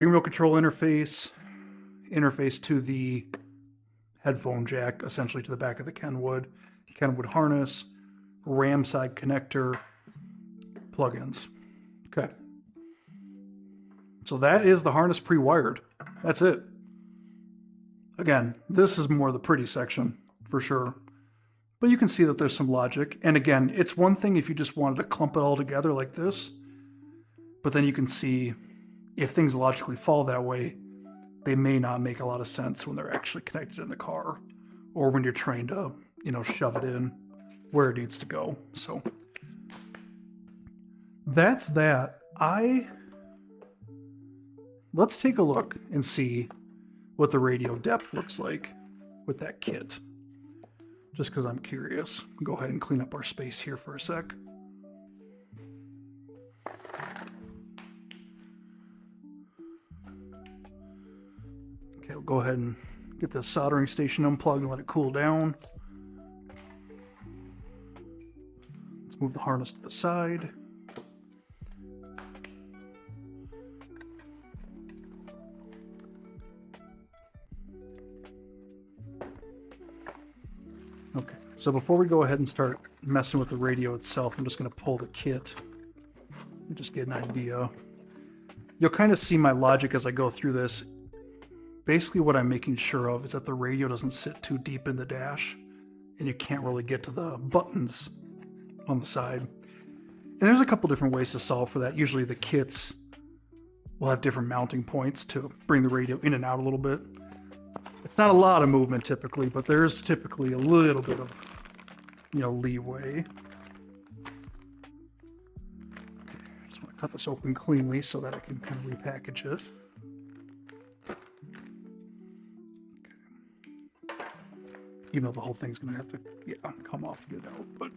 steering wheel control interface to the headphone jack, essentially to the back of the KENWOOD harness, RAM side connector, plugins. Okay. So that is the harness pre-wired. That's it. Again, this is more the pretty section for sure. But you can see that there's some logic. And again, it's one thing if you just wanted to clump it all together like this, but then you can see if things logically fall that way, they may not make a lot of sense when they're actually connected in the car or when you're trying to, you know, shove it in where it needs to go. So that's that. Let's take a look and see what the radio depth looks like with that kit. Just because I'm curious. Go ahead and clean up our space here for a sec. Okay, we'll go ahead and get the soldering station unplugged and let it cool down. Let's move the harness to the side. Okay, so before we go ahead and start messing with the radio itself, I'm just going to pull the kit and just get an idea. You'll kind of see my logic as I go through this. Basically what I'm making sure of is that the radio doesn't sit too deep in the dash and you can't really get to the buttons on the side. And there's a couple different ways to solve for that. Usually the kits will have different mounting points to bring the radio in and out a little bit. It's not a lot of movement typically, but there's typically a little bit of, you know, leeway. Okay, I just want to cut this open cleanly so that I can kind of repackage it. Okay. Even though the whole thing's going to have to, yeah, come off to get out, but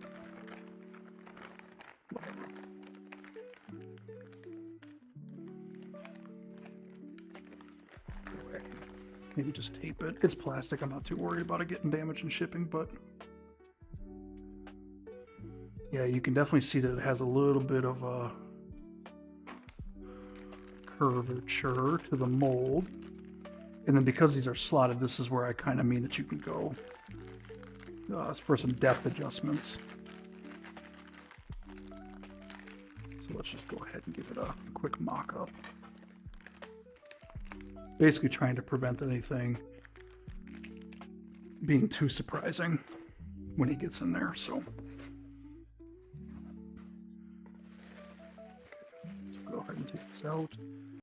whatever. Maybe just tape it. It's plastic. I'm not too worried about it getting damaged in shipping, but yeah, you can definitely see that it has a little bit of a curvature to the mold. And then because these are slotted, this is where I kind of mean that you can go for some depth adjustments. So let's just go ahead and give it a quick mock-up. Basically trying to prevent anything being too surprising when he gets in there. So go ahead and take this out.